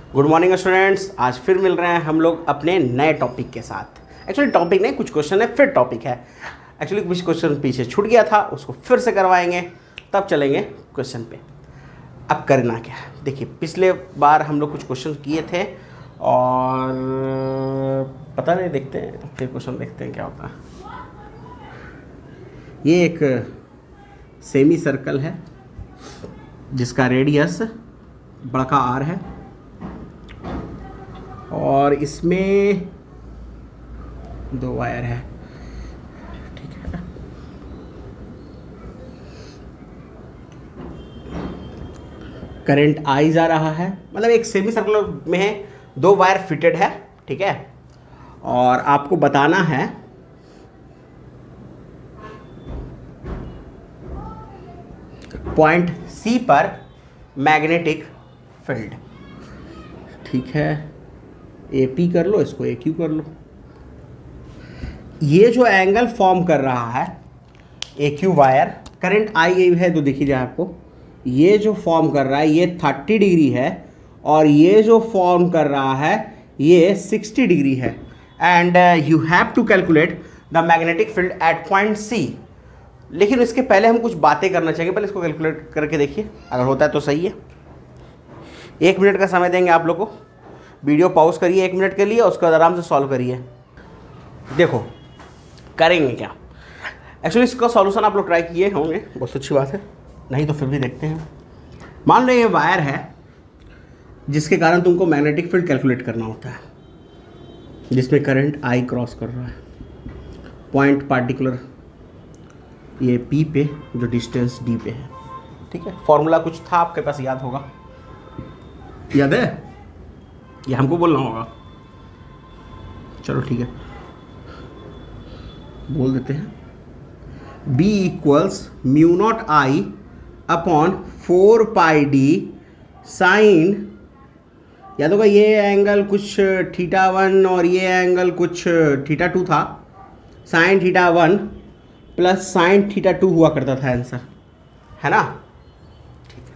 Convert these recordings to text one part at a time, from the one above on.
Good morning students. आज फिर मिल रहे हैं हम लोग अपने नए टॉपिक के साथ। एक्चुअली टॉपिक नहीं, कुछ क्वेश्चन है फिर टॉपिक है। एक्चुअली कुछ क्वेश्चन पीछे छूट गया था, उसको फिर से करवाएंगे, तब चलेंगे क्वेश्चन पे। अब करना क्या, देखिए पिछले बार हम लोग कुछ क्वेश्चन किए थे और पता नहीं, देखते हैं फिर क्वेश्चन देखते हैं क्या होता है। ये एक सेमी सर्कल है जिसका रेडियस बड़ा आर है और इसमें 2 वायर है, ठीक है। करंट आई जा रहा है, मतलब एक सेमी सर्कुलर में है, 2 वायर फिटेड है, ठीक है। और आपको बताना है पॉइंट सी पर मैग्नेटिक फील्ड, ठीक है। ए पी कर लो, इसको ए क्यू कर लो। ये जो एंगल फॉर्म कर रहा है ए क्यू वायर, करंट आई है तो देखिए आपको, ये जो फॉर्म कर रहा है ये 30 डिग्री है और ये जो फॉर्म कर रहा है ये 60 डिग्री है। And you have to calculate the magnetic field at point C. लेकिन इसके पहले हम कुछ बातें करना चाहेंगे, पहले इसको कैलकुलेट करके देखिए, अगर होता है तो सही है। 1 मिनट का समय देंगे आप लोग को, वीडियो पॉज करिए 1 मिनट के लिए, उसके बाद आराम से सॉल्व करिए। देखो करेंगे क्या, एक्चुअली इसका सॉल्यूशन आप लोग ट्राई किए होंगे, बहुत अच्छी बात है, नहीं तो फिर भी देखते हैं। मान लो ये वायर है जिसके कारण तुमको मैग्नेटिक फील्ड कैलकुलेट करना होता है, जिसमें करंट आई क्रॉस कर रहा है पॉइंट पार्टिकुलर ये पी पे, जो डिस्टेंस डी पे है, ठीक है। फॉर्मूला कुछ था आपके पास, याद होगा, याद है, ये हमको बोलना होगा। चलो ठीक है, बोल देते हैं। B equals mu naught I upon 4 pi D sign, याद होगा ये एंगल कुछ θ1 और ये एंगल कुछ θ2 था, साइन θ1 प्लस साइन θ2 हुआ करता था आंसर, है ना। ठीक है,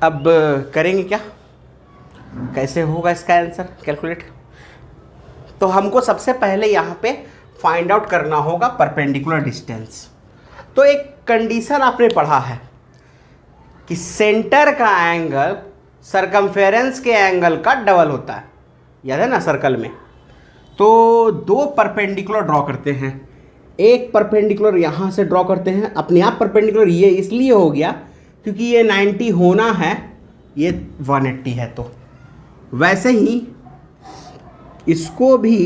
अब करेंगे क्या, कैसे होगा इसका आंसर कैलकुलेट। तो हमको सबसे पहले यहाँ पे फाइंड आउट करना होगा परपेंडिकुलर डिस्टेंस। तो एक कंडीशन आपने पढ़ा है कि सेंटर का एंगल सरकमफेरेंस के एंगल का डबल होता है, याद है ना सर्कल में। तो 2 परपेंडिकुलर ड्रॉ करते हैं, एक परपेंडिकुलर यहाँ से ड्रॉ करते हैं, अपने आप परपेंडिकुलर ये इसलिए हो गया क्योंकि ये 90 होना है, ये 180 है, तो वैसे ही इसको भी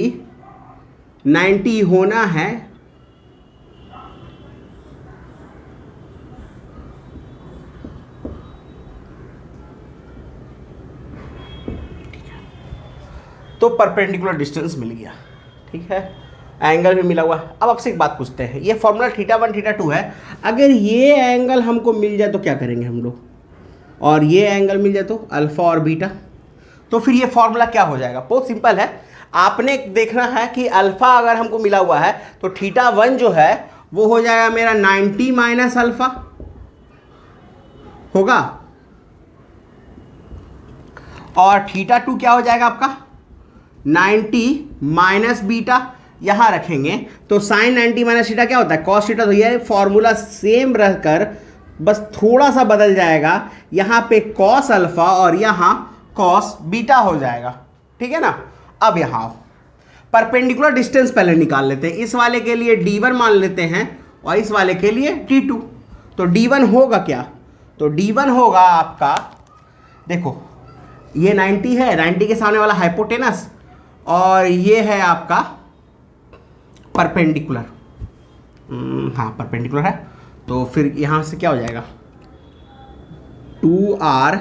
90 होना है, तो परपेंडिकुलर डिस्टेंस मिल गया, ठीक है, एंगल भी मिला हुआ है। अब आपसे एक बात पूछते हैं, ये फॉर्मूला θ1 θ2 है, अगर ये एंगल हमको मिल जाए तो क्या करेंगे हम लोग, और ये एंगल मिल जाए तो अल्फा और बीटा, तो फिर ये फॉर्मूला क्या हो जाएगा। बहुत सिंपल है, आपने देखना है कि अल्फा अगर हमको मिला हुआ है तो θ1 जो है वो हो जाएगा मेरा 90 माइनस अल्फा होगा, और θ2 क्या हो जाएगा आपका 90 माइनस बीटा, यहां रखेंगे तो साइन 90 माइनस थीटा क्या होता है कॉस थीटा। तो ये फॉर्मूला सेम रहकर बस थोड़ा सा बदल जाएगा, यहां पे कॉस अल्फा और यहां कॉस बीटा हो जाएगा, ठीक है ना। अब यहां परपेंडिकुलर डिस्टेंस पहले निकाल लेते हैं, इस वाले के लिए d1 मान लेते हैं और इस वाले के लिए d2। तो d1 होगा क्या, तो d1 होगा आपका, देखो ये 90 है, 90 के सामने वाला हाइपोटेनस, और ये है आपका परपेंडिकुलर, हाँ परपेंडिकुलर है, तो फिर यहां से क्या हो जाएगा 2r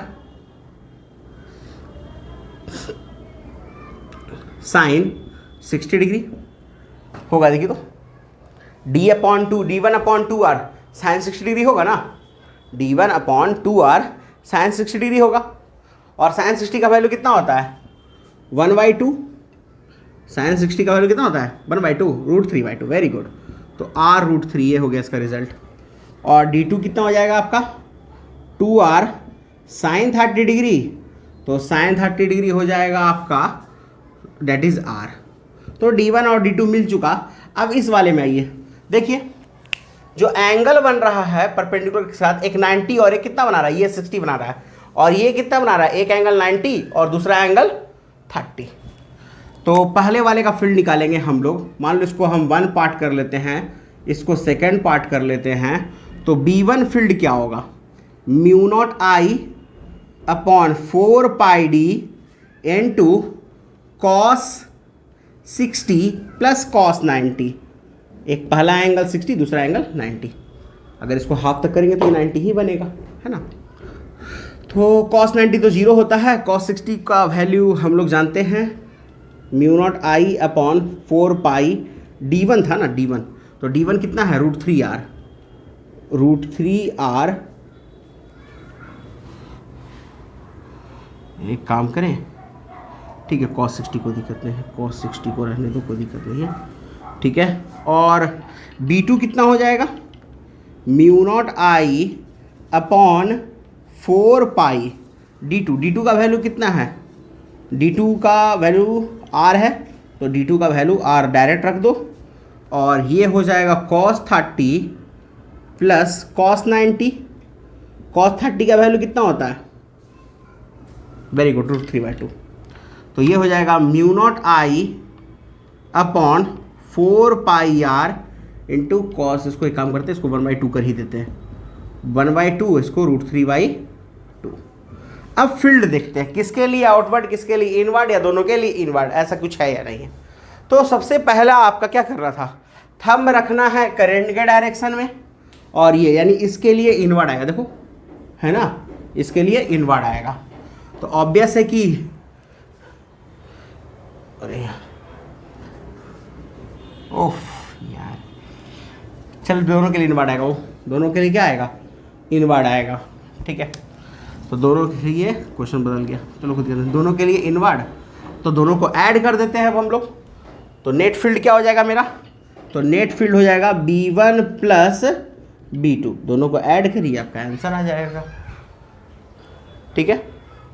साइन 60 डिग्री होगा, देखिए तो d/2 साइन 60 डिग्री होगा ना, d1/2r साइन 60 डिग्री होगा, और साइन 60 का वैल्यू कितना होता है 1/2, साइन 60 का वैल्यू कितना होता है 1/2, √3/2, वेरी गुड। तो r√3 ये हो गया इसका रिजल्ट, और d2 कितना हो जाएगा आपका 2r साइन 30 डिग्री तो साइन 30 डिग्री हो जाएगा आपका, डेट इज आर। तो D1 और D2 मिल चुका। अब इस वाले में आइए, देखिए जो एंगल बन रहा है परपेंडिकुलर के साथ, एक 90 और एक कितना बना रहा है, ये 60 बना रहा है, और ये कितना बना रहा है, एक एंगल 90 और दूसरा एंगल 30। तो पहले वाले का फील्ड निकालेंगे हम लोग। मान लो इसको हम 1 पार्ट कर लेते हैं, इसको सेकेंड पार्ट कर लेते हैं। तो B1 फील्ड क्या होगा, mu naught I upon 4 pi D into cos 60 plus cos 90। एक पहला एंगल 60, दूसरा एंगल 90। अगर इसको हाफ तक करेंगे तो ये 90 ही बनेगा, है ना। तो कॉस 90 तो 0 होता है, कॉस 60 का वैल्यू हम लोग जानते हैं, mu naught I upon 4 pi, D1 था ना D1, तो D1 कितना है, √3r। √3r, एक काम करें, ठीक है, cos 60 को दिक्कत नहीं है, cos 60 को रहने दो, कोई दिक्कत नहीं है, ठीक है। और B2 कितना हो जाएगा, mu naught I upon 4 pi D2 का वैल्यू कितना है, D2 का वैल्यू R है, तो D2 का वैल्यू R डायरेक्ट रख दो, और ये हो जाएगा cos 30 प्लस cos 90। cos 30 का वैल्यू कितना होता है, वेरी गुड, √3/2। तो ये हो जाएगा mu naught I upon 4 pi R into cos, इसको एक काम करते हैं, इसको 1/2 कर ही देते हैं, 1/2, इसको √3/2। अब फील्ड देखते हैं, किसके लिए आउटवर्ड, किसके लिए इनवर्ड, या दोनों के लिए इनवर्ड, ऐसा कुछ है या नहीं है। तो सबसे पहला आपका क्या करना था, थंब रखना है करंट के डायरेक्शन में, और ये यानी इसके लिए इनवर्ड आएगा, देखो है ना, इसके लिए इनवर्ड आएगा। तो ऑब्वियस है कि अरे ओफ यार, चल दोनों के लिए इनवर्ड आएगा, वो दोनों के लिए क्या आएगा, इनवर्ड आएगा, ठीक है। तो दोनों के लिए क्वेश्चन बदल गया, चलो खुद करते हैं, दोनों के लिए इनवर्ड, तो दोनों को ऐड कर देते हैं अब हम लोग। तो नेट फील्ड क्या हो जाएगा मेरा, तो नेट फील्ड हो जाएगा B1 प्लस B2, दोनों को ऐड करिए, आपका आंसर आ जाएगा, ठीक है,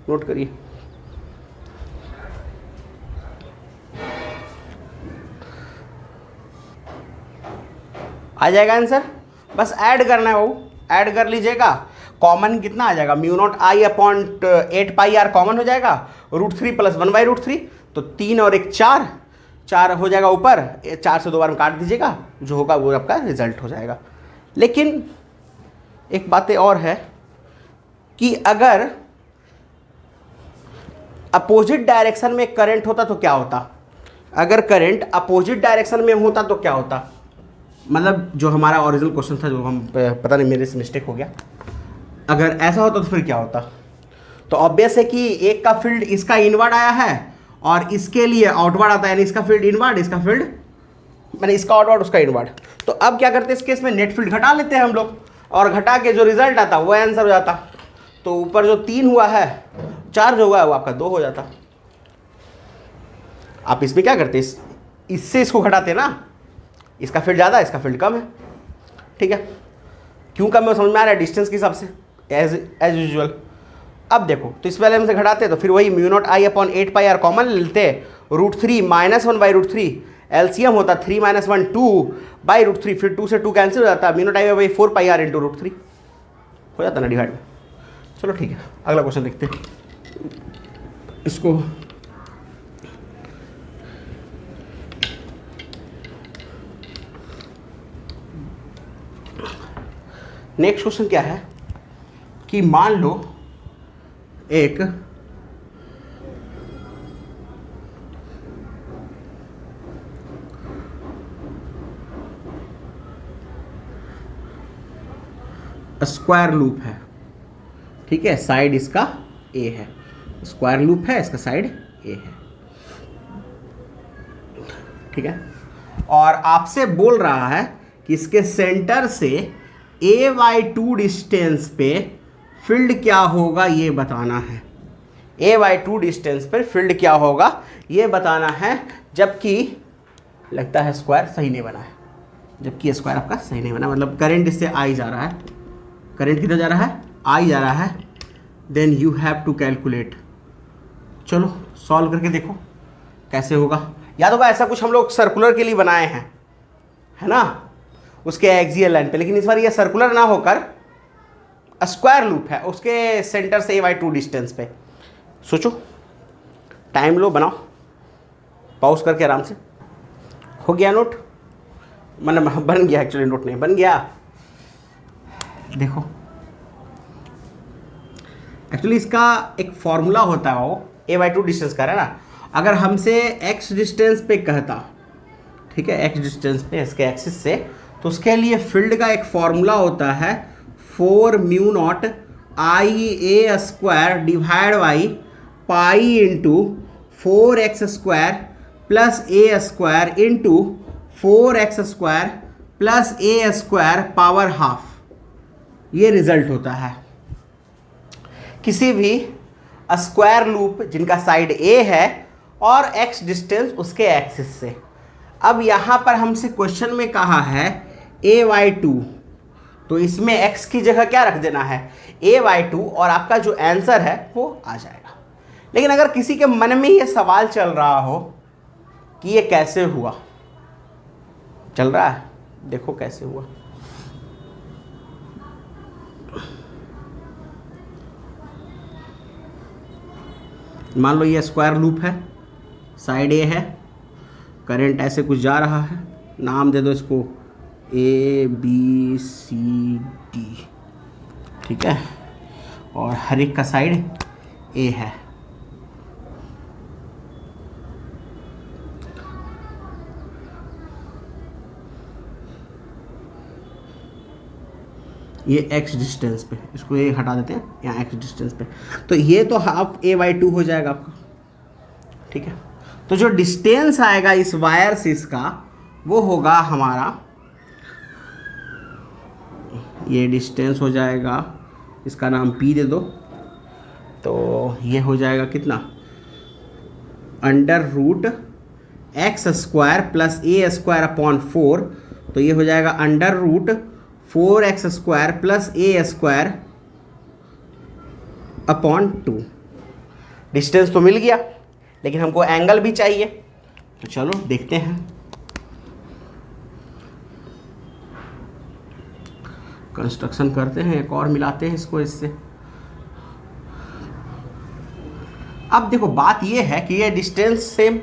नोट करिए। आ जाएगा आंसर, बस ऐड करना है, वो ऐड कर लीजिएगा। कॉमन कितना आ जाएगा, mu naught I upon 8 pi R common हो जाएगा, √3 प्लस 1/√3, तो 3 और 1 4 हो जाएगा ऊपर, 4 से 2 बार में काट दीजिएगा, जो होगा वो आपका रिजल्ट हो जाएगा। लेकिन एक बात और है कि अगर अपोजिट डायरेक्शन में करंट होता तो क्या होता, अगर करंट अपोजिट डायरेक्शन में होता तो क्या होता, मतलब जो हमारा ओरिजिनल क्वेश्चन था, जो हम पता नहीं मेरे से मिस्टेक हो गया, अगर ऐसा होता तो फिर क्या होता। तो ऑब्वियस है कि एक का फील्ड इसका इनवर्ड आया है और इसके लिए आउटवर्ड आता है, यानी इसका फील्ड इनवर्ड, इसका फील्ड मैंने इसका आउटवर्ड, उसका इनवर्ड। तो अब क्या करते हैं, इस केस में नेट फील्ड घटा लेते हैं हम लोग, और घटा के जो रिजल्ट आता वो आंसर हो जाता। तो ऊपर जो 3 हुआ है, 4 जो हुआ है वो आपका 2 हो जाता। आप इसमें क्या करते, इससे इसको घटाते ना, इसका फील्ड ज़्यादा, इसका फील्ड कम है, ठीक है। क्यों कम है समझ में आ रहा है, डिस्टेंस के हिसाब से, एज यूजुअल। अब देखो, तो इस वाले में से घटाते तो फिर वही mu naught I upon 8 pi R common लेते, √3 माइनस 1/√3, एलसीएम होता 3 - 1 2/√3, फिर 2 से 2 कैंसिल हो जाता, mu naught I 4 pi R into √3 हो जाता ना डिवाइड में। चलो ठीक है, अगला क्वेश्चन देखते हैं। इसको नेक्स्ट क्वेश्चन क्या है कि मान लो एक स्क्वायर लूप है, ठीक है, साइड इसका ए है, स्क्वायर लूप है, इसका साइड ए है, ठीक है। और आपसे बोल रहा है कि इसके सेंटर से a/2 डिस्टेंस पे फील्ड क्या होगा ये बताना है, a/2 डिस्टेंस पर फील्ड क्या होगा ये बताना है, जबकि लगता है स्क्वायर सही नहीं बना है, जबकि स्क्वायर आपका सही नहीं बना, मतलब करंट इससे आई जा रहा है, करंट किधर जा रहा है, आई जा रहा है, then you have to calculate चलो सॉल्व करके देखो कैसे होगा। याद होगा ऐसा कुछ हम लोग सर्कुलर के लिए बनाए हैं, है ना, उसके एक्सियल लाइन पे, लेकिन इस बार ये सर्कुलर ना होकर स्क्वायर लूप है, उसके सेंटर से a/2 डिस्टेंस पे। सोचो, टाइम लो, बनाओ, पॉज करके आराम से। हो गया नोट? मतलब बन गया, एक्चुअली नोट नहीं बन गया। देखो एक्चुअली इसका एक फॉर्मूला होता है, वो a/2 डिस्टेंस का है ना। अगर हमसे x डिस्टेंस पे कहता, ठीक है, x डिस्टेंस पे इसके एक्सिस से, तो उसके लिए फील्ड का एक फॉर्मूला होता है 4μ0 IA² divide by pi into 4x² plus a² into 4x² plus a² power half. ये रिजल्ट होता है किसी भी स्क्वायर लूप जिनका साइड a है और x डिस्टेंस उसके एक्सिस से। अब यहाँ पर हमसे क्वेश्चन में कहा है a/2, तो इसमें x की जगह क्या रख देना है, a/2, और आपका जो आंसर है वो आ जाएगा। लेकिन अगर किसी के मन में ये सवाल चल रहा हो कि ये कैसे हुआ, चल रहा है, देखो कैसे हुआ। मान लो ये स्क्वायर लूप है, साइड ए है, करंट ऐसे कुछ जा रहा है, नाम दे दो इसको ABCD, ठीक है, और हर एक का साइड ए है। ये x डिस्टेंस पे, इसको ये हटा देते हैं यहाँ x डिस्टेंस पे, तो ये तो हाफ a/2 हो जाएगा आपका, ठीक है। तो जो डिस्टेंस आएगा इस वायर से इसका, वो होगा हमारा, ये डिस्टेंस हो जाएगा, इसका नाम p दे दो, तो ये हो जाएगा कितना, √x² प्लस a² / 4, तो ये हो जाएगा √4x² प्लस a² / 2। डिस्टेंस तो मिल गया, लेकिन हमको एंगल भी चाहिए, तो चलो देखते हैं। कंस्ट्रक्शन करते हैं, एक और मिलाते हैं इसको इससे। अब देखो बात ये है कि ये डिस्टेंस सेम,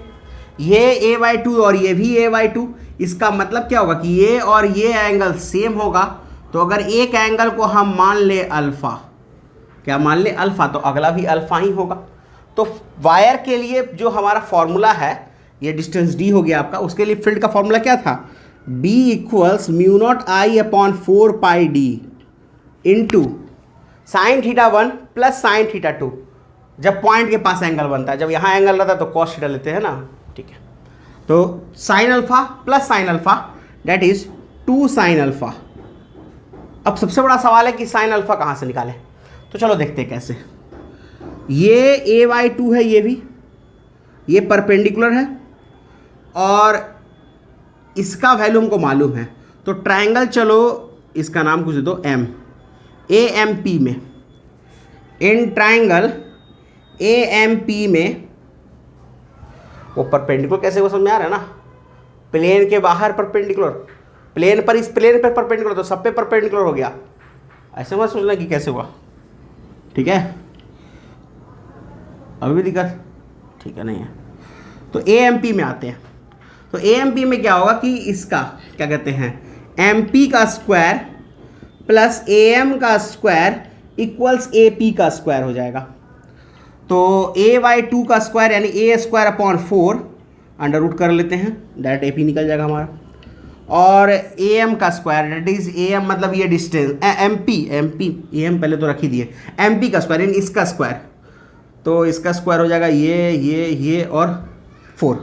ये a/2 और ये भी a/2, इसका मतलब क्या होगा कि ये और ये एंगल सेम होगा। तो अगर एक एंगल को हम मान ले अल्फा, क्या मान ले अल्फा, तो अगला भी अल्फा ही होगा। तो वायर के लिए जो हमारा फॉर्मूला है, ये डिस्टेंस d हो गया आपका, उसके लिए फील्ड का फॉर्मूला क्या था, B = μ0 I/4 pi d into sine θ1 plus sine θ2। जब पॉइंट के पास एंगल बनता है, जब यहाँ एंगल रहता है तो cos θ लेते हैं ना, ठीक है। तो sine alpha plus sine alpha that is 2 sine alpha. अब सबसे बड़ा सवाल है कि साइन अल्फा कहाँ से निकालें, तो चलो देखते हैं कैसे। ये a/2 है, ये भी, ये परपेंडिकुलर है और इसका वैल्यू हमको मालूम है, तो ट्रायंगल, चलो इसका नाम कुछ दे दो m, AMP में, इन ट्रायंगल AMP में वो परपेंडिकुलर कैसे, वो समझ में आ रहा है ना, प्लेन के बाहर परपेंडिकुलर, प्लेन पर, इस प्लेन पर परपेंडिकुलर, तो सब पे परपेंडिकुलर हो गया। ऐसे मत सोचना कि कैसे हुआ, ठीक है। अभी भी दिक्कत, ठीक है, नहीं है। तो AMP में आते हैं, तो AMP में क्या होगा कि इसका क्या कहते हैं, MP का स्क्वायर प्लस AM का स्क्वायर इक्वल्स AP का स्क्वायर हो जाएगा। तो a/2 का स्क्वायर यानी a² / 4 अंडर रूट कर लेते हैं, डायरेक्ट AP निकल जाएगा हमारा, और AM का स्क्वायर दैट इज AM मतलब ये डिस्टेंस MP AM पहले तो रख ही दिए, MP का स्क्वायर यानी इसका स्क्वायर, तो इसका स्क्वायर हो जाएगा ये और 4,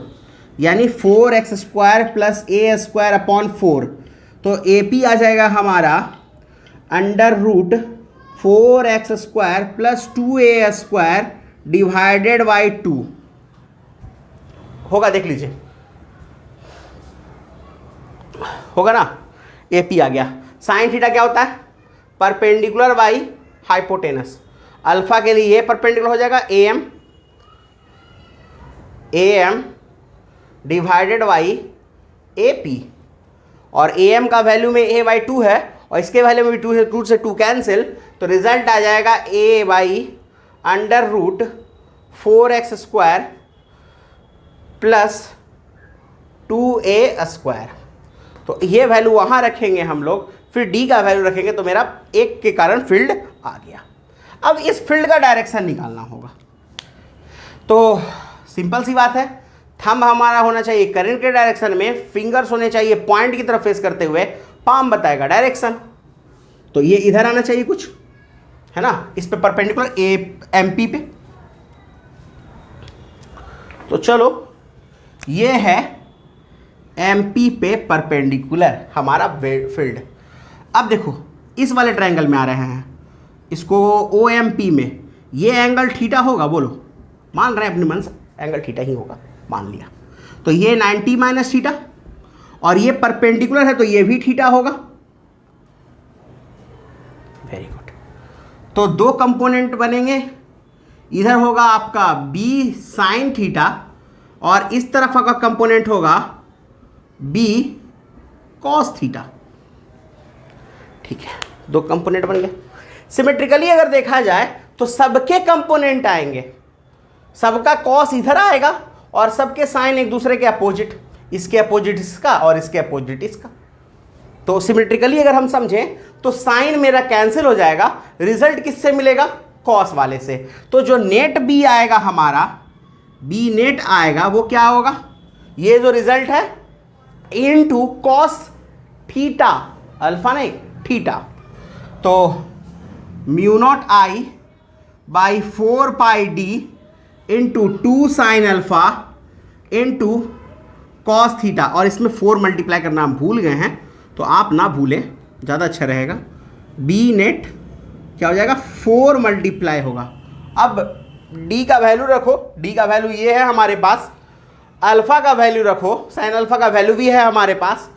यानी 4x² प्लस a² / 4। तो AP आ जाएगा हमारा under root 4x² plus 2a² divided by 2 होगा, देख लीजिए होगा ना, AP आ गया। साइन थीटा क्या होता है, परपेंडिकुलर बाई हाइपोटेनस। अल्फा के लिए ये परपेंडिकुलर हो जाएगा AM AM divided by AP, और AM का वैल्यू में A/2 है और इसके वैल्यू में भी 2 है, 2 से 2 कैंसिल, तो रिजल्ट आ जाएगा A/√4x² प्लस 2A²। तो ये वैल्यू वहाँ रखेंगे हम लोग, फिर D का वैल्यू रखेंगे, तो मेरा 1 के कारण फील्ड आ गया। अब इस फील्ड का डायरेक्शन निकालना होगा, तो सिंपल सी बात है, थंब हमारा होना चाहिए करंट के डायरेक्शन में, फिंगर्स होने चाहिए पॉइंट की तरफ फेस करते हुए, पाम बताएगा डायरेक्शन, तो ये इधर आना चाहिए कुछ, है ना, इस पे परपेंडिकुलर MP पे। तो चलो ये है MP पे परपेंडिकुलर हमारा फील्ड। अब देखो इस वाले ट्रायंगल में आ रहे हैं, इसको OMP में ये एंगल थीटा होगा, बोलो, मान रहे हैं अपने मन से एंगल थीटा ही होगा, मान लिया, तो ये 90 माइनस थीटा, और ये परपेंडिकुलर है तो ये भी थीटा होगा। Very good. तो दो कंपोनेंट बनेंगे, इधर होगा आपका B साइन थीटा और इस तरफ का कंपोनेंट होगा B कॉस थीटा। ठीक है, दो कंपोनेंट बन गए। सिमेट्रिकली अगर देखा जाए तो सबके कंपोनेंट आएंगे, सबका कॉस इधर आएगा और सबके साइन एक दूसरे के अपोजिट, इसके अपोजिट इसका और इसके अपोजिट इसका। तो सिमेट्रिकली अगर हम समझें तो साइन मेरा कैंसिल हो जाएगा, रिजल्ट किससे मिलेगा, कॉस वाले से। तो जो नेट बी आएगा हमारा, बी नेट आएगा, वो क्या होगा, ये जो रिजल्ट है इनटू कॉस थीटा, अल्फा नहीं थीटा, तो mu naught I by 4 pi D into 2 sine alpha into cos theta, और इसमें 4 मल्टीप्लाई करना हम भूल गए हैं, तो आप ना भूलें, ज़्यादा अच्छा रहेगा। बी नेट क्या हो जाएगा, 4 मल्टीप्लाई होगा। अब डी का वैल्यू रखो, डी का वैल्यू ये है हमारे पास, अल्फा का वैल्यू रखो, साइन अल्फा का वैल्यू भी है हमारे पास,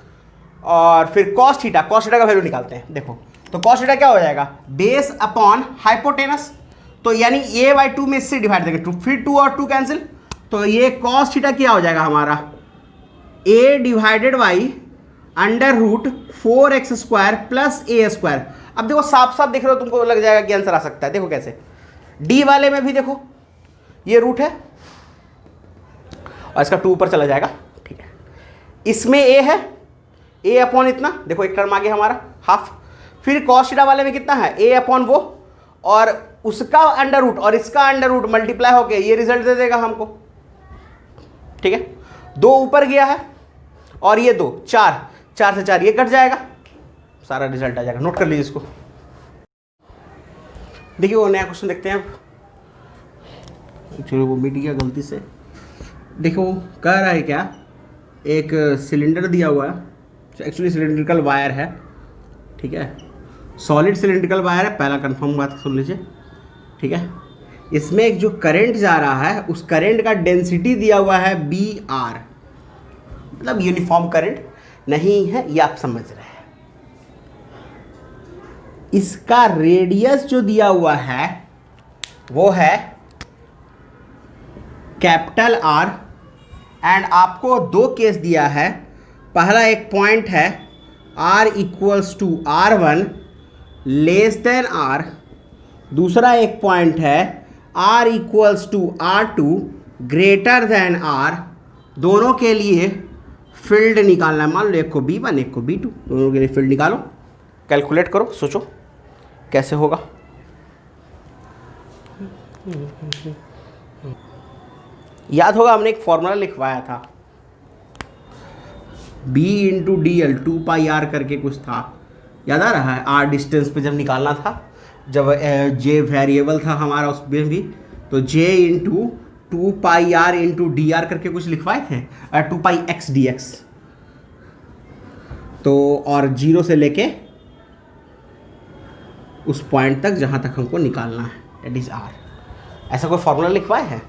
और फिर कॉस थीटा का वैल्यू निकालते हैं। देखो तो कॉस थीटा क्या हो जाएगा, बेस अपॉन हाइपोटेनस, तो यानी A/2 में इससे डिवाइड देंगे, फिर 2 और 2 कैंसिल, तो ये कॉस थीटा क्या हो जाएगा हमारा, A divided by √4x² plus A²। अब देखो साफ साफ देख रहे हो, तुमको लग जाएगा कि आंसर आ सकता है। देखो कैसे, डी वाले में भी देखो ये रूट है और इसका 2 ऊपर चला जाएगा, ठीक है। इसमें A है, A अपॉन इतना, देखो एक टर्म आ गया हमारा हाफ, फिर कॉस थीटा वाले में कितना है, A अपॉन वो, और उसका अंडर रूट और इसका अंडर रूट मल्टीप्लाई होके ये रिजल्ट दे देगा हमको, ठीक है। 2 ऊपर गया है और ये 2, 4 से 4 ये कट जाएगा, सारा रिजल्ट आ जाएगा। नोट कर लीजिए इसको। देखिए वो नया क्वेश्चन देखते हैं अब। चलो वो मिट गया गलती से। देखो वो कह रहा है क्या, एक सिलेंडर दिया हुआ है, एक्चुअली सिलेंड्रिकल वायर है, ठीक है, सॉलिड सिलेंड्रिकल वायर है, पहला कंफर्म बात सुन लीजिए, ठीक है। इसमें एक जो करंट जा रहा है, उस करंट का डेंसिटी दिया हुआ है BR, मतलब यूनिफॉर्म करंट नहीं है, ये आप समझ रहे हैं। इसका रेडियस जो दिया हुआ है वो है कैपिटल R, एंड आपको 2 केस दिया है। पहला एक पॉइंट है R equals to R1 less than R, दूसरा एक पॉइंट है R equals to R2 greater than R। दोनों के लिए फील्ड निकालना है, मान लो एक को B1 एक को B2, दोनों के लिए फील्ड निकालो, कैलकुलेट करो, सोचो कैसे होगा। याद होगा हमने एक फॉर्मूला लिखवाया था, B इंटू DL 2 पाई R करके कुछ था, याद आ रहा है, R डिस्टेंस पे जब निकालना था, जब J वेरिएबल था हमारा उसमें भी, तो J इंटू 2 पाई R इंटू DR करके कुछ लिखवाए थे, 2 पाई X dx, तो और 0 से लेके उस पॉइंट तक जहाँ तक हमको निकालना है, दैट इज R। ऐसा कोई फॉर्मूला लिखवाए है,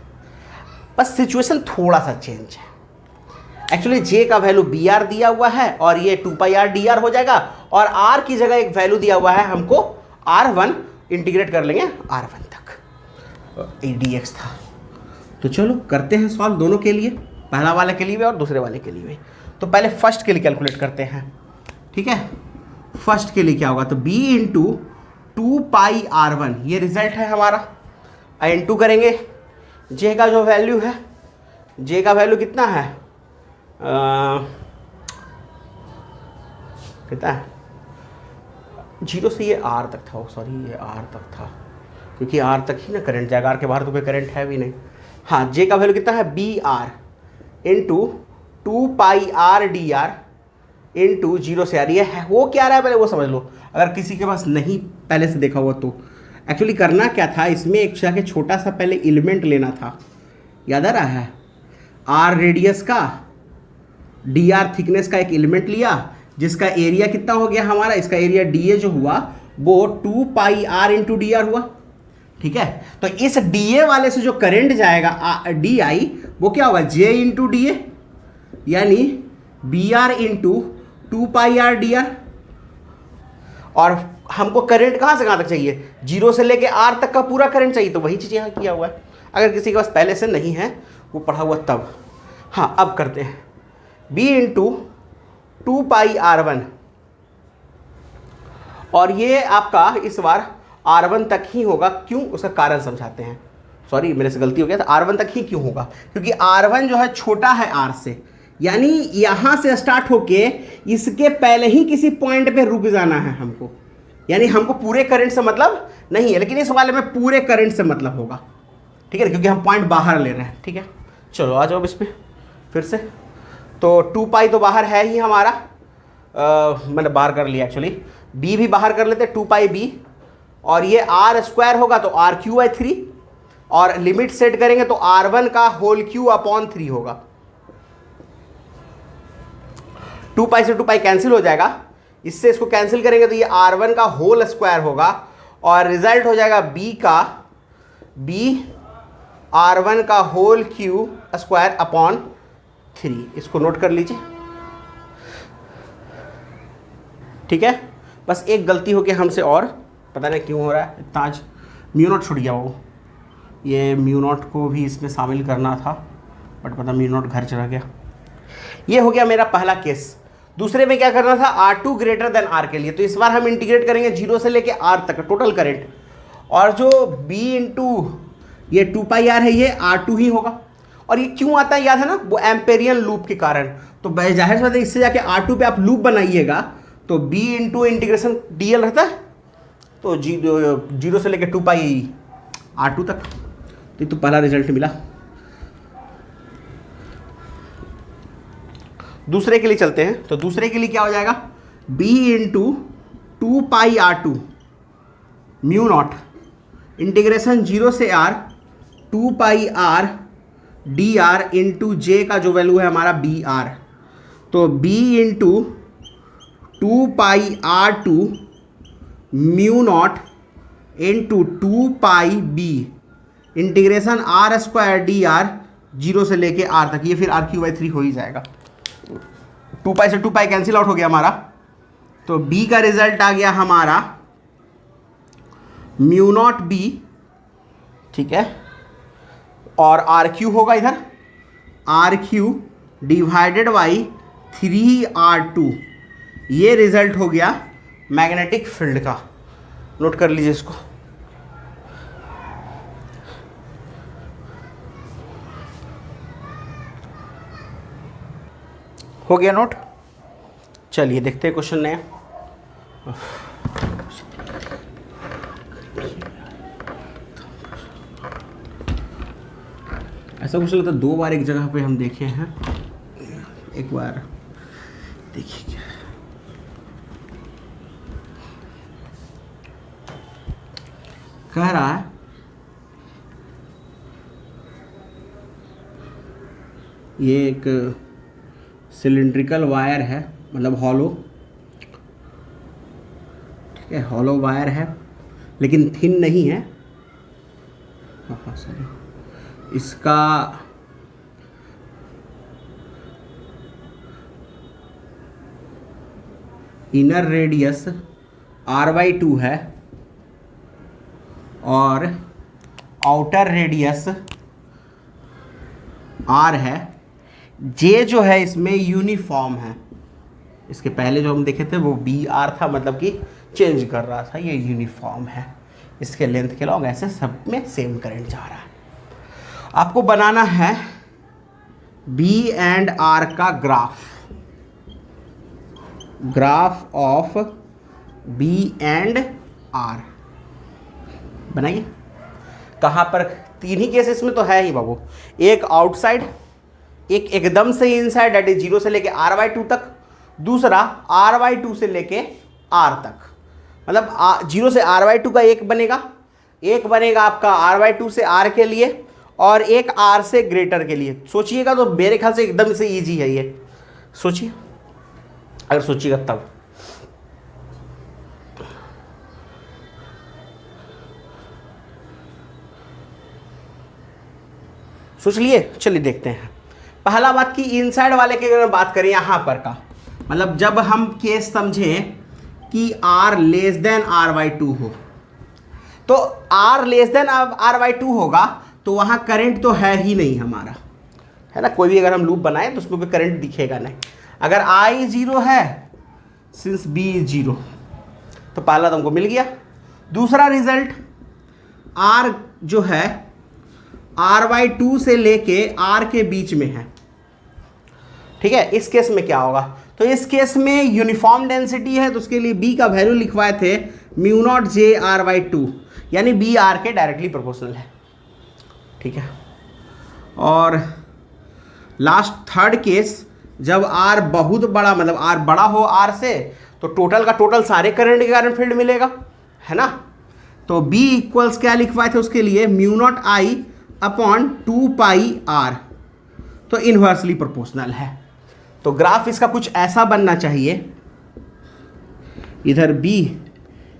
बस सिचुएशन थोड़ा सा चेंज है। एक्चुअली J का वैल्यू BR दिया हुआ है और ये 2 पाई R DR हो जाएगा, और R की जगह एक वैल्यू दिया हुआ है हमको R1, इंटीग्रेट कर लेंगे R1 तक, dx था, तो चलो करते हैं सॉल्व दोनों के लिए, पहला वाले के लिए भी और दूसरे वाले के लिए भी। तो पहले फर्स्ट के लिए कैलकुलेट करते हैं, ठीक है। फर्स्ट के लिए क्या होगा, तो b इंटू 2πr1 ये रिजल्ट है हमारा। इंटू करेंगे j का जो वैल्यू है, j का वैल्यू कितना है, कितना है, 0 से ये r तक था, सॉरी ये r तक था, क्योंकि r तक ही ना करंट जाएगा, r के बाहर तो कोई करंट है भी नहीं। हाँ, j का वैल्यू कितना है, br इंटू 2πr/dr इंटू 0 से r। ये है वो क्या रहा है पहले वो समझ लो, अगर किसी के पास नहीं पहले से देखा हुआ तो। एक्चुअली करना क्या था, इसमें एक जाके छोटा सा पहले एलिमेंट लेना था, याद आ रहा है, r रेडियस का dr थिकनेस का एक एलिमेंट लिया, जिसका एरिया कितना हो गया हमारा, इसका एरिया dA जो हुआ वो 2πr इंटू dr हुआ, ठीक है। तो इस dA वाले से जो करंट जाएगा di वो क्या होगा, j इंटू dA यानी br इंटू 2πr/dr। और हमको करंट कहाँ से कहाँ तक चाहिए, 0 से लेके r तक का पूरा करंट चाहिए, तो वही चीज़ यहाँ किया हुआ है। अगर किसी के पास पहले से नहीं है वो पढ़ा हुआ तब। हाँ, अब करते हैं b इंटू 2πr1, और ये आपका इस बार r1 तक ही होगा। क्यों, उसका कारण समझाते हैं। सॉरी मेरे से गलती हो गया था, r1 तक ही क्यों होगा, क्योंकि r1 जो है छोटा है r से, यानी यहाँ से स्टार्ट होके इसके पहले ही किसी पॉइंट पे रुक जाना है हमको, यानी हमको पूरे करंट से मतलब नहीं है, लेकिन इस वाले में पूरे करंट से मतलब होगा, ठीक है, क्योंकि हम पॉइंट बाहर ले रहे हैं, ठीक है। चलो आ जाओ इस पर फिर से। तो 2π तो बाहर है ही हमारा, मैंने बाहर कर लिया एक्चुअली, b भी बाहर कर लेते, 2πb, और ये r² होगा तो r³ 3, और लिमिट सेट करेंगे तो r1 का होल क्यू अपॉन 3 होगा। 2π से 2π कैंसिल हो जाएगा, इससे इसको कैंसिल करेंगे तो ये r1 का होल स्क्वायर होगा, और रिजल्ट हो जाएगा b r1 का होल क्यू स्क्वायर अपॉन 3। इसको नोट कर लीजिए, ठीक है। बस एक गलती हो गई हमसे, और पता नहीं क्यों हो रहा है इतना, आज म्यू नोट छूट गया, वो ये म्यू नोट को भी इसमें शामिल करना था, बट पता म्यू नोट घर चला गया। ये हो गया मेरा पहला केस। दूसरे में क्या करना था, R2 ग्रेटर देन R के लिए, तो इस बार हम इंटीग्रेट करेंगे 0 से लेके R तक टोटल करंट, और जो B इंटू ये 2πr है ये R2 ही होगा। और ये क्यों आता है याद है ना, वो एम्पेरियन लूप के कारण। तो जाहिर सी बात है, इससे जाके R2 पे आप लूप बनाइएगा तो B इंटू इंटीग्रेशन dl रहता है, तो 0 से लेके 2π R2 तक। तो पहला रिजल्ट मिला। दूसरे के लिए चलते हैं, तो दूसरे के लिए क्या हो जाएगा, b into 2πr2 mu naught integration 0 से r 2πr dr into j का जो वैल्यू है हमारा br। तो b into 2πr2 mu naught into 2πb integration r² dr 0 से लेके r तक, ये फिर r³ 3 हो ही जाएगा। 2π से 2π कैंसिल आउट हो गया हमारा, तो b का रिजल्ट आ गया हमारा म्यू नॉट b, ठीक है, और r³ होगा इधर r³ डिवाइडेड बाई 3r2। ये रिजल्ट हो गया मैग्नेटिक फील्ड का। नोट कर लीजिए इसको। हो गया नोट। चलिए देखते हैं क्वेश्चन नया। ऐसा क्वेश्चन लगता है 2 बार एक जगह पे हम देखे हैं, एक बार देखिए क्या कह रहा है। ये एक सिलिंड्रिकल वायर है, मतलब हॉलो, ठीक है, हॉलो वायर है लेकिन थिन नहीं है। हाँ सॉरी, इसका इनर रेडियस r/2 है और आउटर रेडियस आर है, जे जो है इसमें यूनिफॉर्म है। इसके पहले जो हम देखे थे वो बी आर था, मतलब कि चेंज कर रहा था, ये यूनिफॉर्म है। इसके लेंथ के लॉग ऐसे सब में सेम करंट जा रहा है। आपको बनाना है बी एंड आर का graph of B and R बनाइए। कहाँ पर? तीन ही केसेस में तो है ही बाबू, एक आउटसाइड, एक एकदम से इनसाइड दैट इज 0 से लेके r/2 तक, दूसरा r/2 से लेके r तक। मतलब 0 से r/2 का एक बनेगा आपका r/2 से r के लिए, और एक r से ग्रेटर के लिए। सोचिएगा तो मेरे ख्याल से एकदम से इजी है ये, सोचिए, अगर सोचिएगा तब। सोच लिए? चलिए देखते हैं। पहला बात की इनसाइड वाले की अगर बात करें यहाँ पर का, मतलब जब हम केस समझें कि r लेस देन r/2 हो, तो r लेस देन r/2 होगा तो वहाँ करंट तो है ही नहीं हमारा, है ना। कोई भी अगर हम लूप बनाए तो उसमें कोई करंट दिखेगा नहीं। अगर I 0 है, सिंस B इज 0, तो पहला तो हमको मिल गया। दूसरा रिजल्ट, R जो है r/2 से लेके r के बीच में है, ठीक है। इस केस में क्या होगा? तो इस केस में यूनिफॉर्म डेंसिटी है, तो उसके लिए B का वैल्यू लिखवाए थे μ0 J r/2, यानी B R के डायरेक्टली प्रोपोर्शनल है, ठीक है। और लास्ट थर्ड केस, जब R बहुत बड़ा, मतलब R बड़ा हो R से, तो टोटल का टोटल सारे करंट के कारण फील्ड मिलेगा, है ना। तो B इक्वल्स क्या लिखवाए थे उसके लिए? μ0 I अपॉन 2πr, तो इन्वर्सली प्रोपोर्शनल है। तो ग्राफ इसका कुछ ऐसा बनना चाहिए, इधर B,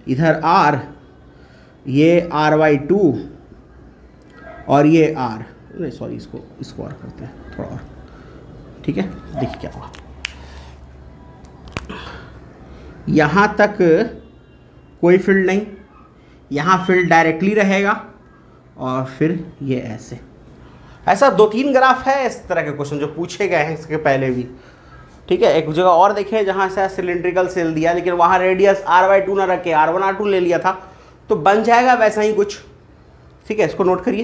इधर R, ये r/2 और ये r, नहीं सॉरी, इसको और करते हैं थोड़ा और, ठीक है। देखिए क्या हुआ, यहाँ तक कोई फील्ड नहीं, यहाँ फील्ड डायरेक्टली रहेगा, और फिर ये ऐसा 2-3 ग्राफ है इस तरह के क्वेश्चन जो पूछे गए हैं इसके पहले भी, ठीक है। एक जगह और देखें जहाँ से सिलेंड्रिकल सेल दिया, लेकिन वहाँ रेडियस r/2 ना रखे r1 r2 ले लिया था, तो बन जाएगा वैसा ही कुछ, ठीक है। इसको नोट करिए।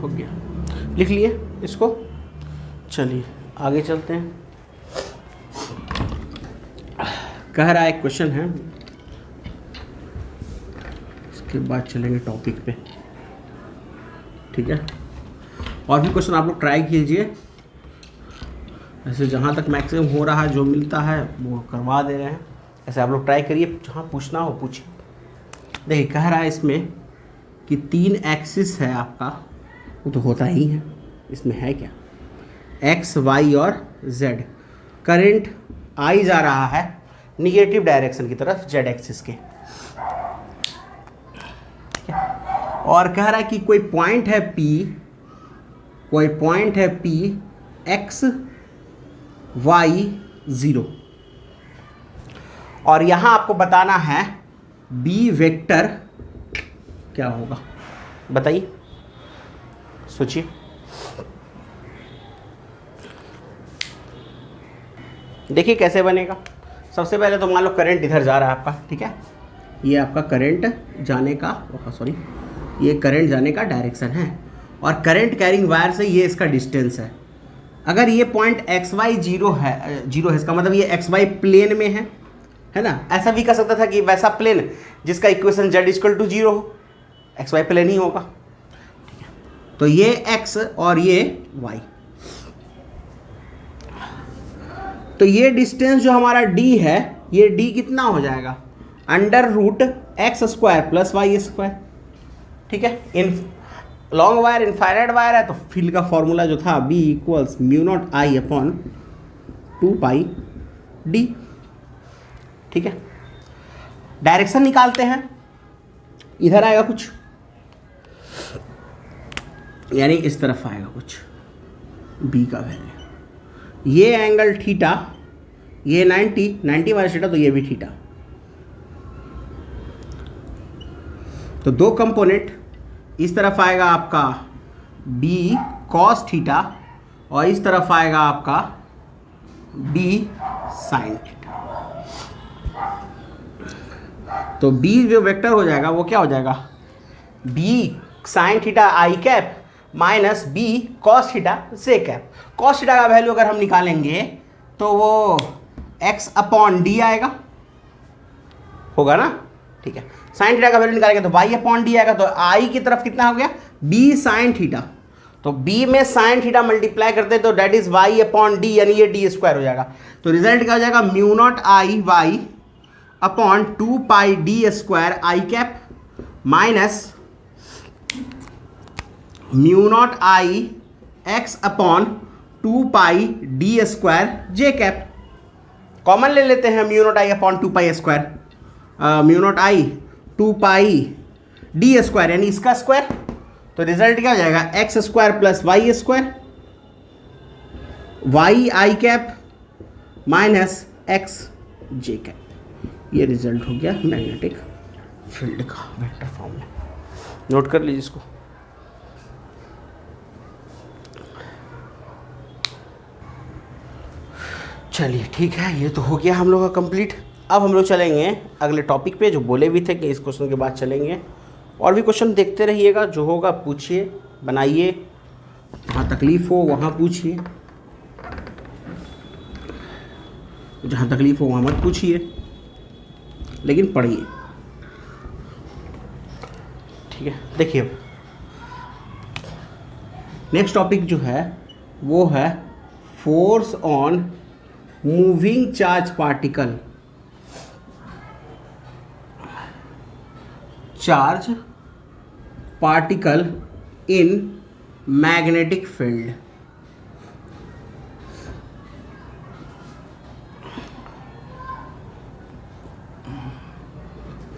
हो गया, लिख लिए इसको। चलिए आगे चलते हैं। कह रहा है एक क्वेश्चन है, इसके बाद चलेंगे टॉपिक पे, ठीक है। और भी क्वेश्चन आप लोग ट्राई कीजिए, ऐसे जहाँ तक मैक्सिमम हो रहा है, जो मिलता है वो करवा दे रहे हैं। ऐसे आप लोग ट्राई करिए, जहाँ पूछना हो पूछिए। देखिए कह रहा है इसमें कि 3 एक्सिस है आपका, वो तो होता ही है, इसमें है क्या, x, y और z। करंट I जा रहा है निगेटिव डायरेक्शन की तरफ, z एक्सिस के, और कह रहा है कि कोई पॉइंट है P, x, y 0, और यहां आपको बताना है B वेक्टर क्या होगा, बताइए, सोचिए। देखिए कैसे बनेगा। सबसे पहले तो मान लो करंट इधर जा रहा है आपका, ठीक है। ये आपका करंट जाने का, सॉरी, ये करंट जाने का डायरेक्शन है, और करंट कैरिंग वायर से ये इसका डिस्टेंस है। अगर ये पॉइंट XY 0 है, इसका मतलब ये XY प्लेन में है ना। ऐसा भी कर सकता था कि वैसा प्लेन जिसका इक्वेशन Z = 0 हो, XY प्लेन ही होगा। तो ये X और ये Y, तो ये डिस्टेंस जो हमारा D है, ये D कितना हो जाएगा, √x² + y², ठीक है। In long wire infinite wire है, तो फील्ड का फॉर्मूला जो था B = μ0 I अपॉन 2πd, ठीक है। डायरेक्शन निकालते हैं, इधर आएगा कुछ, यानी इस तरफ आएगा कुछ B का वैल्यू। ये एंगल थीटा, ये 90 -θ, तो ये भी थीटा, तो दो कंपोनेंट, इस तरफ आएगा आपका बी कॉस थीटा और इस तरफ आएगा आपका बी साइन थीटा। तो बी जो वेक्टर हो जाएगा वो क्या हो जाएगा, B sine theta I cap minus B cos theta J cap. Cos theta का वैल्यू अगर हम निकालेंगे तो वो x अपॉन डी आएगा, होगा ना, ठीक है। साइन थीटा का वैल्यू निकालेंगे तो y अपॉन डी आएगा। तो आई की तरफ कितना हो गया, b साइन थीटा। तो b में साइन थीटा मल्टीप्लाई करते हैं तो that is y upon D, यानी ये डी स्क्वायर हो जाएगा। तो रिजल्ट क्या हो जाएगा, mu naught I Y upon 2 pi D square I cap minus mu naught I X upon 2 pi D square J cap. Common ले लेते हैं mu naught I upon 2 pi square, mu naught I 2 pi D square यानी इसका square. तो result क्या हो जाएगा, X square plus Y square, Y I cap minus X J cap. ये रिजल्ट हो गया मैग्नेटिक फील्ड का वेक्टर फॉर्म में। नोट कर लीजिए इसको। चलिए ठीक है, ये तो हो गया हम लोग का कंप्लीट। अब हम लोग चलेंगे अगले टॉपिक पे, जो बोले भी थे कि इस क्वेश्चन के बाद चलेंगे। और भी क्वेश्चन देखते रहिएगा, जो होगा पूछिए, बनाइए, जहाँ तकलीफ़ हो वहाँ पूछिए, जहाँ तकलीफ़ हो वहाँ मत पूछिए, लेकिन पढ़िए, ठीक है। देखिए नेक्स्ट टॉपिक जो है वो है force on moving charge particle, charge particle in magnetic field.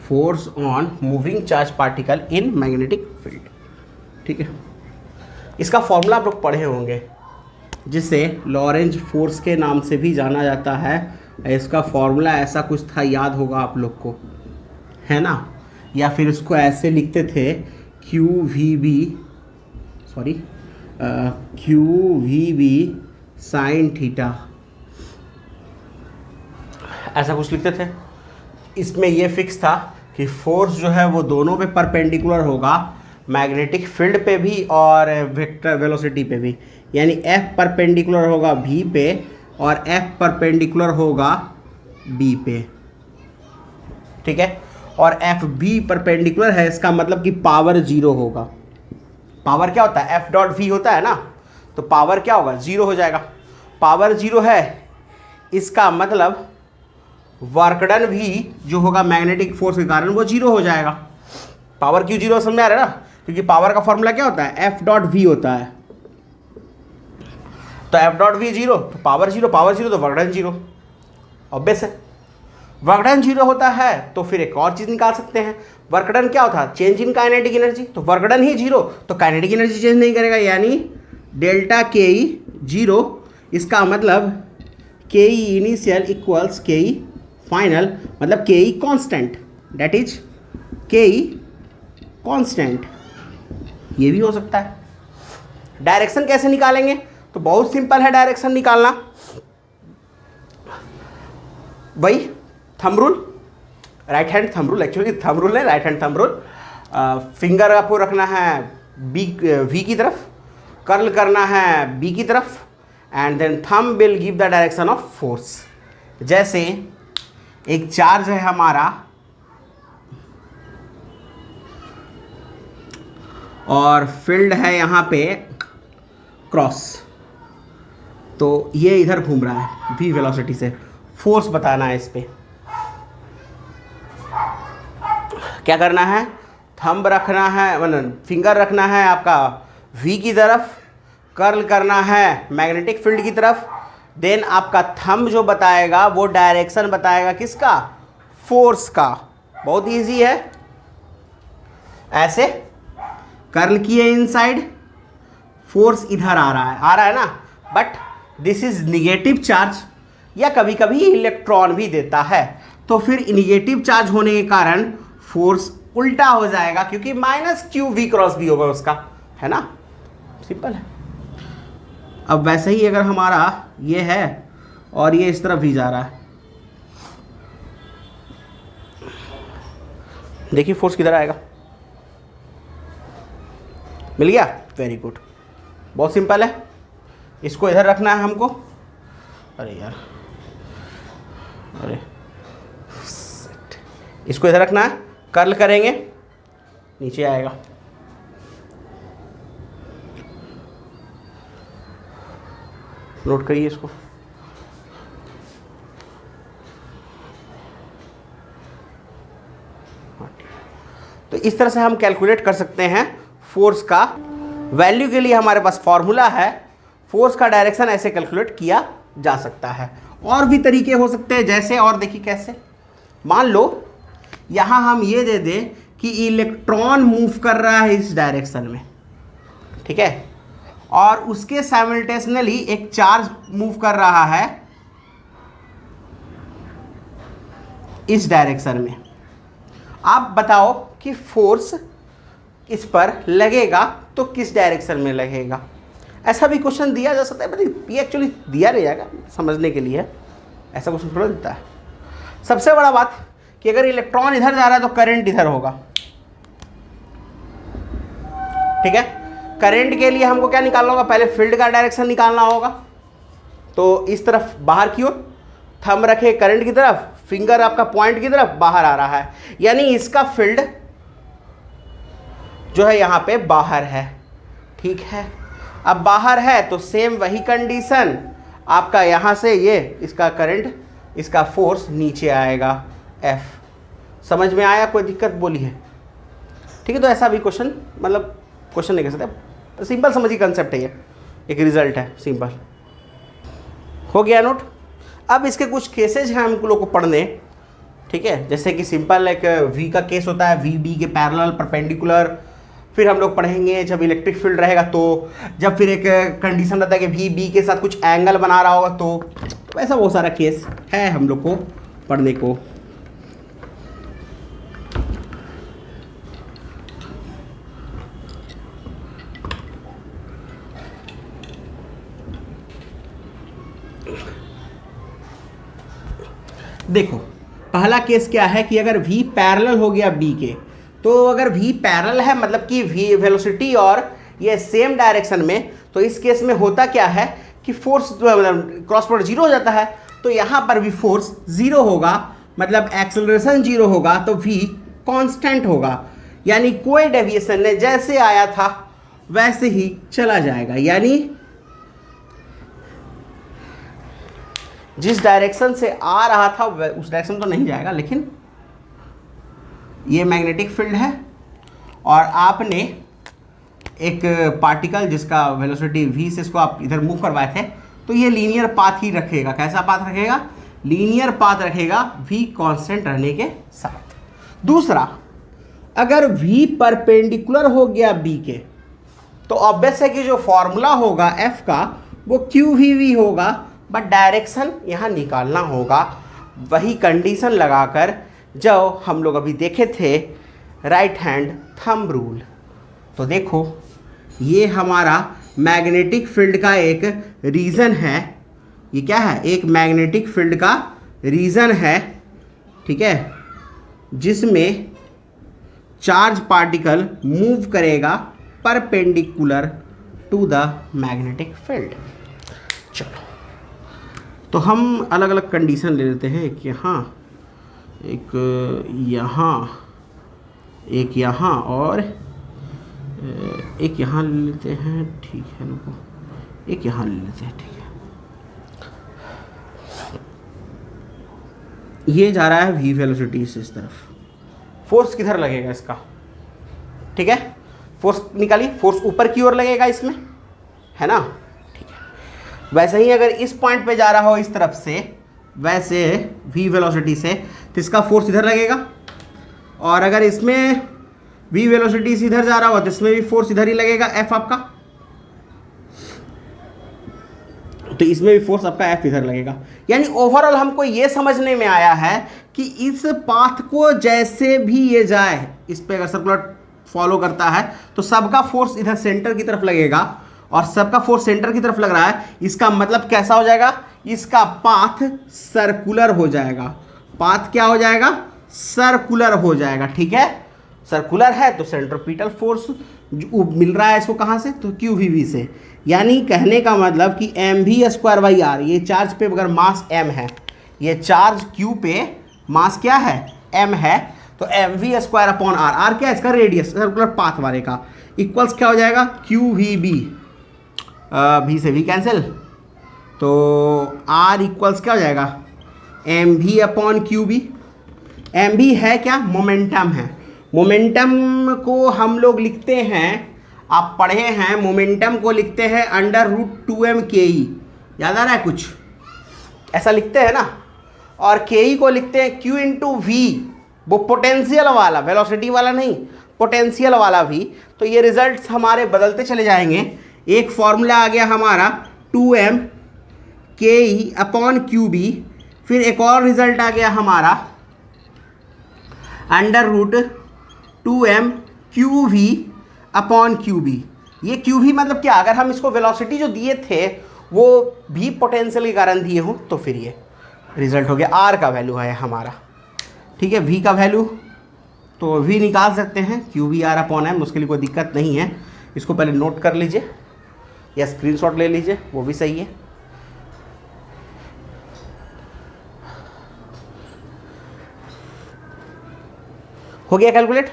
Force on moving charge particle in magnetic field, ठीक है। इसका फॉर्मूला आप लोग पढ़े होंगे, जिसे लॉरेंज फोर्स के नाम से भी जाना जाता है। इसका फॉर्मूला ऐसा कुछ था, याद होगा आप लोग को, है ना। या फिर इसको ऐसे लिखते थे q v B sine theta, ऐसा कुछ लिखते थे। इसमें ये फिक्स था कि फोर्स जो है वो दोनों पे परपेंडिकुलर होगा, मैग्नेटिक फील्ड पे भी और वेक्टर वेलोसिटी पे भी। यानी F परपेंडिकुलर होगा V पे और F परपेंडिकुलर होगा B पे, ठीक है। और एफ भी परपेंडिकुलर है, इसका मतलब कि पावर जीरो होगा। पावर क्या होता है, एफ डॉट वी होता है ना, तो पावर क्या होगा, जीरो हो जाएगा। पावर जीरो है, इसका मतलब वर्कडन भी जो होगा मैग्नेटिक फोर्स के कारण वो जीरो हो जाएगा। पावर क्यों जीरो समझ में आ रहा है ना, क्योंकि पावर का फॉर्मूला क्या होता है, एफ डॉट वी होता है। तो एफ डॉट वी जीरो, तो पावर जीरो, पावर जीरो तो वर्कडन जीरो, ऑब्वियस है। वर्कडन जीरो होता है तो फिर एक और चीज़ निकाल सकते हैं, वर्कडन क्या होता है, चेंज इन काइनेटिक एनर्जी। तो वर्कडन ही जीरो तो काइनेटिक एनर्जी चेंज नहीं करेगा, यानी डेल्टा के ई जीरो। इसका मतलब के ई इनिशियल इक्वल्स के ई फाइनल, मतलब के ई कॉन्स्टेंट, डेट इज के ई कॉन्स्टेंट। ये भी हो सकता है। डायरेक्शन कैसे निकालेंगे, तो बहुत सिंपल है डायरेक्शन निकालना, वही thumb rule, right hand thumb rule, actually thumb rule है, right hand thumb rule. Finger आपको रखना है वी की तरफ, कर्ल करना है बी की तरफ, and then thumb will give the direction of force. जैसे एक चार्ज है हमारा और फील्ड है यहाँ पे क्रॉस, तो ये इधर घूम रहा है v वेलोसिटी से, फोर्स बताना है इस पे। क्या करना है, थंब रखना है, मतलब फिंगर रखना है आपका v की तरफ, कर्ल करना है मैग्नेटिक फील्ड की तरफ, देन आपका थंब जो बताएगा वो डायरेक्शन बताएगा किसका, फोर्स का। बहुत इजी है। ऐसे कर्ल किए इनसाइड, फोर्स इधर आ रहा है ना, but this is negative charge, या कभी कभी इलेक्ट्रॉन भी देता है, तो फिर निगेटिव चार्ज होने के कारण फोर्स उल्टा हो जाएगा, क्योंकि minus q v cross B होगा उसका, है ना, सिंपल है। अब वैसे ही अगर हमारा ये है और ये इस तरफ भी जा रहा है, देखिए फोर्स किधर आएगा, मिल गया, वेरी गुड, बहुत सिंपल है। इसको इधर रखना है हमको, अरे यार, अरे इसको इधर रखना है, कर्ल करेंगे नीचे आएगा, नोट करिए इसको। तो इस तरह से हम कैलकुलेट कर सकते हैं फोर्स का वैल्यू के लिए हमारे पास फॉर्मूला है, फोर्स का डायरेक्शन ऐसे कैलकुलेट किया जा सकता है। और भी तरीके हो सकते हैं, जैसे, और देखिए कैसे, मान लो यहाँ हम ये दे दें कि इलेक्ट्रॉन मूव कर रहा है इस डायरेक्शन में, ठीक है, और उसके साइमल्टेनियसली एक चार्ज मूव कर रहा है इस डायरेक्शन में। आप बताओ कि फोर्स इस पर लगेगा तो किस डायरेक्शन में लगेगा। ऐसा भी क्वेश्चन दिया जा सकता है, बट ये एक्चुअली दिया नहीं जाएगा, समझने के लिए ऐसा क्वेश्चन थोड़ा देता है। सबसे बड़ा बात कि अगर इलेक्ट्रॉन इधर जा रहा है तो करंट इधर होगा, ठीक है। करंट के लिए हमको क्या निकालना होगा, पहले फील्ड का डायरेक्शन निकालना होगा। तो इस तरफ बाहर की ओर थंब रखे करंट की तरफ, फिंगर आपका पॉइंट की तरफ बाहर आ रहा है, यानी इसका फील्ड जो है यहाँ पे बाहर है, ठीक है। अब बाहर है तो सेम वही कंडीशन आपका, यहाँ से ये इसका करंट, इसका फोर्स नीचे आएगा F। समझ में आया, कोई दिक्कत बोली है, ठीक है। तो ऐसा भी क्वेश्चन, मतलब क्वेश्चन नहीं कह सकते, सिंपल समझिए कंसेप्ट है, ये एक रिजल्ट है, सिंपल हो गया नोट। अब इसके कुछ केसेज हैं हम लोग को पढ़ने, ठीक है। जैसे कि सिंपल एक V का केस होता है, V B के पैरेलल परपेंडिकुलर। फिर हम लोग पढ़ेंगे जब इलेक्ट्रिक फील्ड रहेगा, तो जब फिर एक कंडीशन रहता है कि V B के साथ कुछ एंगल बना रहा होगा, तो ऐसा बहुत सारा केस है हम लोग को पढ़ने को। देखो पहला केस क्या है कि अगर V पैरेलल हो गया B के, तो अगर V पैरेलल है मतलब कि V वेलोसिटी और ये सेम डायरेक्शन में, तो इस केस में होता क्या है कि फोर्स मतलब क्रॉस प्रोडक्ट जीरो हो जाता है। तो यहाँ पर भी फोर्स जीरो होगा, मतलब एक्सेलरेशन जीरो होगा, तो V कांस्टेंट होगा, यानी कोई डेविएशन नहीं, जैसे आया था वैसे ही चला जाएगा, यानी जिस डायरेक्शन से आ रहा था उस डायरेक्शन तो नहीं जाएगा। लेकिन ये मैग्नेटिक फील्ड है और आपने एक पार्टिकल जिसका वेलोसिटी v से इसको आप इधर मूव करवाए थे, तो ये लीनियर पाथ ही रखेगा। कैसा पाथ रखेगा? लीनियर पाथ रखेगा, v कांस्टेंट रहने के साथ। दूसरा, अगर v परपेंडिकुलर हो गया b के, तो ऑब्वियस है कि जो फॉर्मूला होगा f का वो QVV होगा, बट डायरेक्शन यहाँ निकालना होगा वही कंडीशन लगाकर जो हम लोग अभी देखे थे, राइट हैंड थंब रूल। तो देखो ये हमारा मैग्नेटिक फील्ड का एक रीजन है, ये क्या है? एक मैग्नेटिक फील्ड का रीजन है, ठीक है, जिसमें चार्ज पार्टिकल मूव करेगा perpendicular to the magnetic field. चलो तो हम अलग अलग कंडीशन ले लेते हैं, एक यहाँ, एक यहाँ, एक यहाँ और एक यहाँ ले लेते हैं, ठीक है, रुको, एक यहाँ ले लेते हैं, ठीक है। ये जा रहा है v वेलोसिटी से इस तरफ, फोर्स किधर लगेगा इसका? ठीक है, फोर्स निकालिए, फोर्स ऊपर की ओर लगेगा इसमें, है ना? ठीक है। वैसे ही अगर इस पॉइंट पे जा रहा हो इस तरफ से, वैसे v वेलोसिटी से, तो इसका फोर्स इधर लगेगा। और अगर इसमें v वेलोसिटी से इधर जा रहा हो तो इसमें भी फोर्स इधर ही लगेगा, f आपका, तो इसमें भी फोर्स आपका f इधर लगेगा। यानी ओवरऑल हमको ये समझने में आया है कि इस पाथ को जैसे भी ये जाए, इस पे अगर सर्कुलर फॉलो करता है तो सबका फोर्स इधर सेंटर की तरफ लगेगा, और सबका फोर्स सेंटर की तरफ लग रहा है, इसका मतलब कैसा हो जाएगा, इसका पाथ सर्कुलर हो जाएगा। पाथ क्या हो जाएगा, सर्कुलर हो जाएगा। ठीक है, सर्कुलर है तो सेंट्रोपिटल फोर्स मिल रहा है इसको कहाँ से, तो क्यू वी वी से। यानी कहने का मतलब कि m v square by R, ये चार्ज पे अगर मास एम है, ये चार्ज क्यू पे मास क्या है, एम है, तो m v square upon R, R क्या है इसका रेडियस सर्कुलर पाथ वाले का, इक्वल्स क्या हो जाएगा, क्यू वी बी, भी से भी कैंसिल, तो आर इक्वल्स क्या हो जाएगा, m v upon q B. M v है क्या, मोमेंटम है। मोमेंटम को हम लोग लिखते हैं, आप पढ़े हैं, मोमेंटम को लिखते हैं √2m/ke, याद आ रहा है कुछ, ऐसा लिखते हैं ना। और ke को लिखते हैं q इंटू वी, वो पोटेंशियल वाला, वेलोसिटी वाला नहीं, पोटेंशियल वाला भी। तो ये रिजल्ट्स हमारे बदलते चले जाएंगे। एक फॉर्मूला आ गया हमारा 2m/ke अपॉन QB, फिर एक और रिजल्ट आ गया हमारा √2m/QV अपॉन QB। ये QV मतलब क्या, अगर हम इसको वेलोसिटी जो दिए थे वो भी पोटेंशियल के कारण दिए हों तो फिर ये रिजल्ट हो गया। R का वैल्यू है हमारा, ठीक है। V का वैल्यू तो V निकाल सकते हैं, QVR अपॉन M, उसके लिए कोई दिक्कत नहीं है। इसको पहले नोट कर लीजिए या स्क्रीनशॉट ले लीजिए, वो भी सही है। हो गया कैलकुलेट।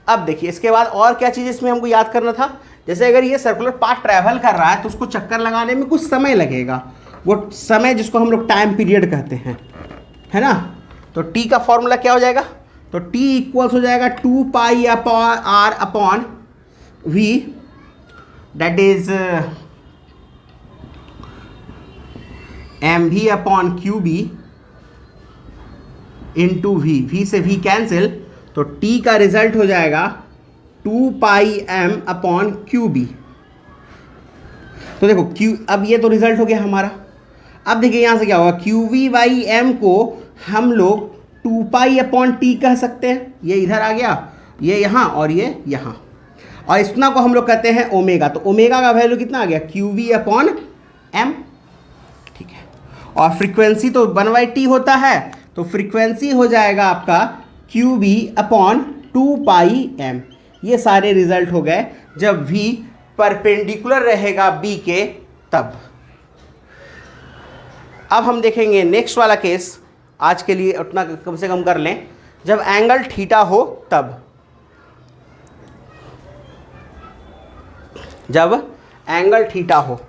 अब देखिए इसके बाद और क्या चीज़ इसमें हमको याद करना था, जैसे अगर ये सर्कुलर पाथ ट्रैवल कर रहा है तो उसको चक्कर लगाने में कुछ समय लगेगा, वो समय जिसको हम लोग टाइम पीरियड कहते हैं, है ना। तो T का फॉर्मूला क्या हो जाएगा, तो T इक्वल्स हो जाएगा 2 upon R upon V, that is mv upon QB into V, V से V कैंसिल, तो T का रिजल्ट हो जाएगा 2πm अपॉन QB। तो देखो Q, अब ये तो रिजल्ट हो गया हमारा। अब देखिए यहाँ से क्या होगा, QV बाई M को हम लोग 2π अपॉन T कह सकते हैं, ये इधर आ गया, ये यहाँ और ये यहाँ, और इतना को हम लोग कहते हैं ओमेगा। तो ओमेगा का वैल्यू कितना आ गया, QV अपॉन M, ठीक है। और फ्रीक्वेंसी तो 1/T होता है, तो फ्रीक्वेंसी हो जाएगा आपका QB अपॉन 2πm। ये सारे रिजल्ट हो गए जब V परपेंडिकुलर रहेगा B के तब। अब हम देखेंगे नेक्स्ट वाला केस, आज के लिए उतना कम से कम कर लें, जब एंगल थीटा हो तब। जब एंगल थीटा हो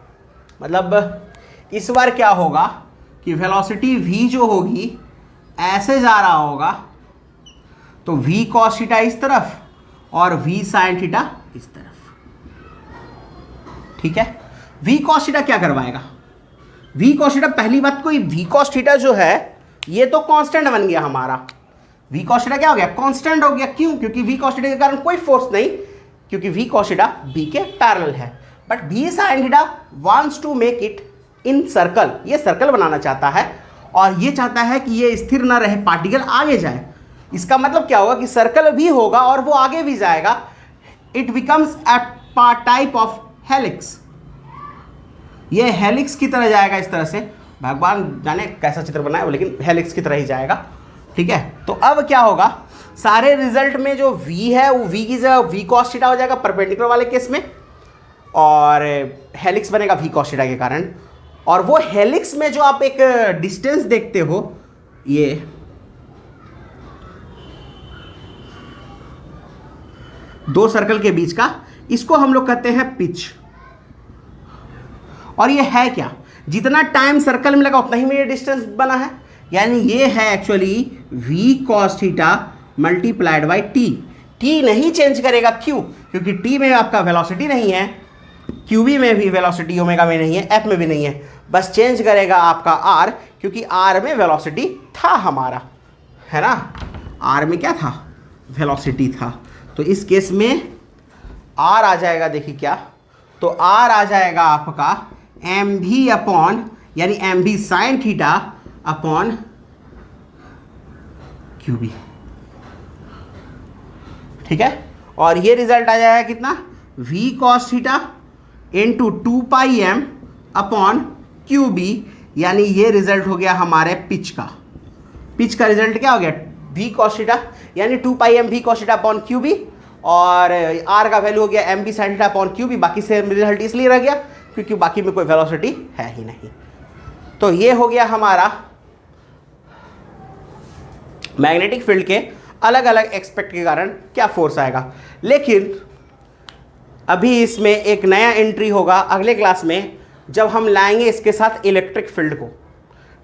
मतलब इस बार क्या होगा कि वेलोसिटी V जो होगी ऐसे जा रहा होगा, तो V cos थीटा इस तरफ और V sin थीटा इस तरफ, ठीक है। V cos थीटा क्या करवाएगा, V cos थीटा, पहली बात कोई V cos थीटा जो है ये तो कांस्टेंट बन गया हमारा। V cos थीटा क्या हो गया, कांस्टेंट हो गया। क्यों, क्योंकि V cos थीटा के कारण कोई फोर्स नहीं, क्योंकि V cos थीटा B के पैरेलल है। But V sin theta wants to make it in circle, ये सर्कल बनाना चाहता है और ये चाहता है कि ये स्थिर ना रहे, पार्टिकल आगे जाए। इसका मतलब क्या होगा कि सर्कल भी होगा और वो आगे भी जाएगा। It becomes a type of helix, ये हेलिक्स की तरह जाएगा इस तरह से, भगवान जाने कैसा चित्र बनाया वो, लेकिन हेलिक्स की तरह ही जाएगा, ठीक है। तो अब क्या होगा, सारे रिजल्ट में जो V है वो V की जगह V cos थीटा हो जाएगा परपेंडिकुलर वाले केस में, और हेलिक्स बनेगा V cos थीटा के कारण। और वो हेलिक्स में जो आप एक डिस्टेंस देखते हो, ये दो सर्कल के बीच का, इसको हम लोग कहते हैं पिच। और ये है क्या, जितना टाइम सर्कल में लगा उतना ही में ये डिस्टेंस बना है, यानी ये है actually V cos theta multiplied by T। T नहीं चेंज करेगा, क्यों, क्योंकि T में आपका वेलोसिटी नहीं है, QB में भी वेलोसिटी ओमेगा में नहीं है, F में भी नहीं है, बस चेंज करेगा आपका R, क्योंकि R में वेलोसिटी था हमारा, है ना। R में क्या था, वेलोसिटी था। तो इस केस में R आ जाएगा, देखिए क्या, तो R आ जाएगा आपका mv अपॉन, यानी mv sin theta upon QB, ठीक है। और ये रिजल्ट आ जाएगा कितना, V cos theta into 2πm upon QB, यानी ये रिजल्ट हो गया हमारे पिच का। पिच का रिजल्ट क्या हो गया, V cos थीटा यानी 2πm V cos theta upon QB, और R का वैल्यू हो गया MB sin theta upon QB। बाकी से रिजल्ट इसलिए रह गया क्योंकि बाकी में कोई वेलोसिटी है ही नहीं। तो ये हो गया हमारा मैग्नेटिक फील्ड के अलग अलग एस्पेक्ट के कारण क्या फोर्स आएगा। लेकिन अभी इसमें एक नया एंट्री होगा अगले क्लास में, जब हम लाएंगे इसके साथ इलेक्ट्रिक फील्ड को,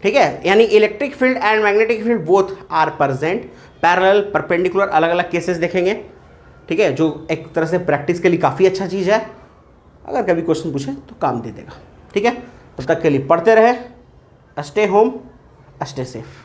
ठीक है। यानी electric field and magnetic field both are present parallel perpendicular, अलग अलग केसेस देखेंगे, ठीक है, जो एक तरह से प्रैक्टिस के लिए काफ़ी अच्छा चीज़ है। अगर कभी क्वेश्चन पूछे तो काम दे देगा, ठीक है। तब तक के लिए पढ़ते रहे, स्टे होम, स्टे सेफ।